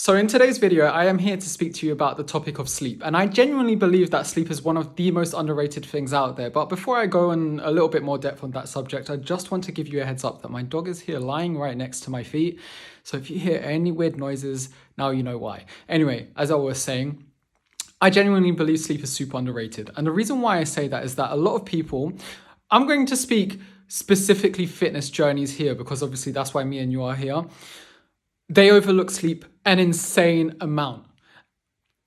So in today's video, I am here to speak to you about the topic of sleep. And I genuinely believe that sleep is one of the most underrated things out there. But before I go in a little bit more depth on that subject, I just want to give you a heads up that my dog is here lying right next to my feet. So if you hear any weird noises, now you know why. Anyway, as I was saying, I genuinely believe sleep is super underrated. And the reason why I say that is that a lot of people, I'm going to speak specifically fitness journeys here because obviously that's why me and you are here. They overlook sleep an insane amount.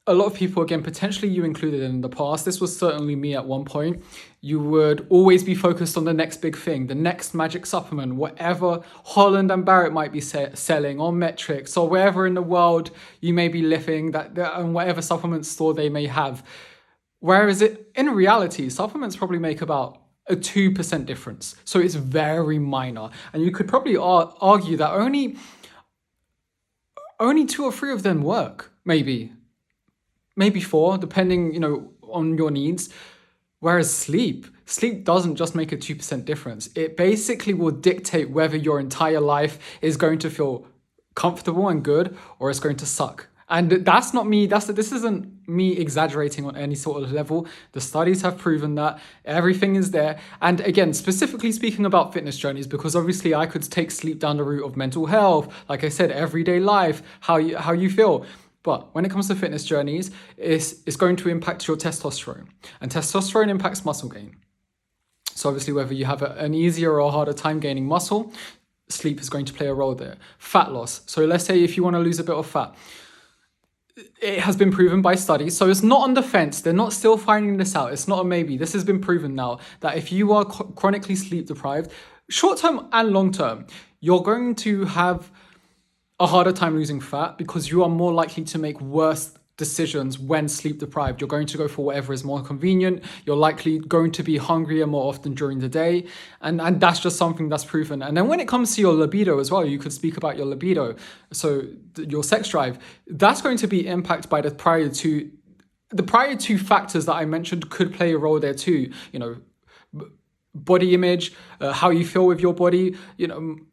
A lot of people, again, potentially you included in the past, this was certainly me at one point, you would always be focused on the next big thing, the next magic supplement, whatever Holland and Barrett might be selling, or Metrics, or wherever in the world you may be living, and whatever supplement store they may have. Whereas in reality, supplements probably make about a 2% difference. So it's very minor. And you could probably argue that only 2 or 3 of them work, maybe 4, depending, on your needs. Whereas sleep doesn't just make a 2% difference. It basically will dictate whether your entire life is going to feel comfortable and good or it's going to suck. And that's not me. This isn't me exaggerating on any sort of level. The studies have proven that everything is there. And again, specifically speaking about fitness journeys, because obviously I could take sleep down the route of mental health, like I said, everyday life, how you feel. But when it comes to fitness journeys, it's going to impact your testosterone, and testosterone impacts muscle gain. So obviously, whether you have an easier or harder time gaining muscle, sleep is going to play a role there. Fat loss. So let's say if you want to lose a bit of fat, it has been proven by studies. So it's not on the fence. They're not still finding this out. It's not a maybe. This has been proven now that if you are chronically sleep deprived, short term and long term, you're going to have a harder time losing fat because you are more likely to make worse decisions when sleep deprived. You're going to go for whatever is more convenient. You're likely going to be hungrier more often during the day. And that's just something that's proven. And then when it comes to your libido as well, you could speak about your libido. So your sex drive, that's going to be impacted by the prior two factors that I mentioned could play a role there too. Body image, how you feel with your body,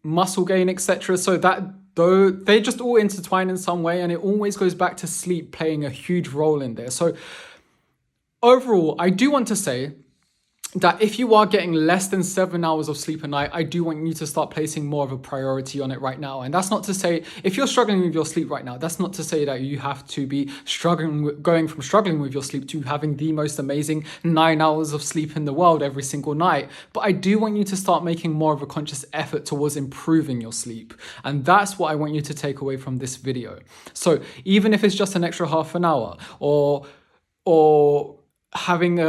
muscle gain, etc. So that though they just all intertwine in some way, and it always goes back to sleep playing a huge role in there. So overall, I do want to say that if you are getting less than 7 hours of sleep a night, I do want you to start placing more of a priority on it right now. And that's not to say, if you're struggling with your sleep right now, that's not to say that you have to be going from struggling with your sleep to having the most amazing 9 hours of sleep in the world every single night. But I do want you to start making more of a conscious effort towards improving your sleep. And that's what I want you to take away from this video. So even if it's just an extra half an hour or having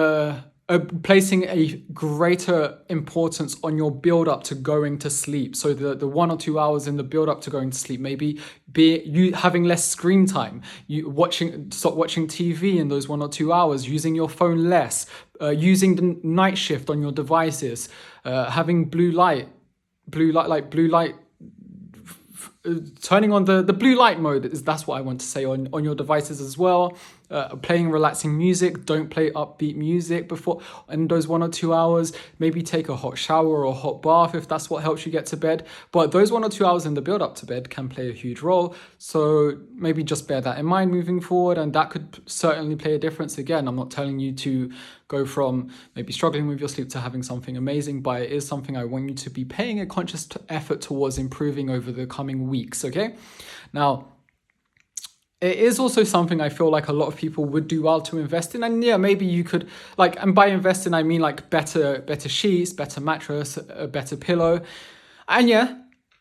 placing a greater importance on your build up to going to sleep. So the 1 or 2 hours in the build up to going to sleep, maybe be you having less screen time, stop watching TV in those 1 or 2 hours, using your phone less, using the night shift on your devices, having blue light, turning on the blue light mode that's what I want to say on your devices as well. Playing relaxing music. Don't play upbeat music before in those 1 or 2 hours. Maybe take a hot shower or a hot bath if that's what helps you get to bed. But those 1 or 2 hours in the build up to bed can play a huge role. So maybe just bear that in mind moving forward, and that could certainly play a difference. Again, I'm not telling you to go from maybe struggling with your sleep to having something amazing, but it is something I want you to be paying a conscious effort towards improving over the coming weeks, okay? Now, it is also something I feel like a lot of people would do well to invest in. And yeah, maybe you could, and by invest in, I mean better sheets, better mattress, a better pillow. And yeah,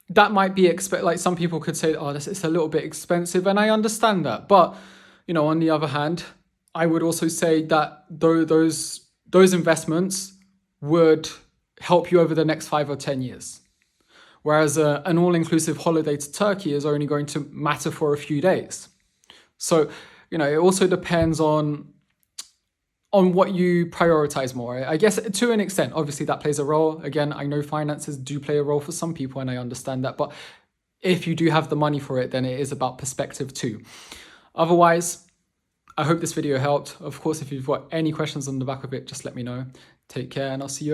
that might be some people could say, oh, it's a little bit expensive. And I understand that. But, on the other hand, I would also say that those investments would help you over the next 5 or 10 years. Whereas an all-inclusive holiday to Turkey is only going to matter for a few days. So, it also depends on what you prioritize more. I guess to an extent, obviously that plays a role. Again, I know finances do play a role for some people, and I understand that. But if you do have the money for it, then it is about perspective too. Otherwise, I hope this video helped. Of course, if you've got any questions on the back of it, just let me know. Take care, and I'll see you.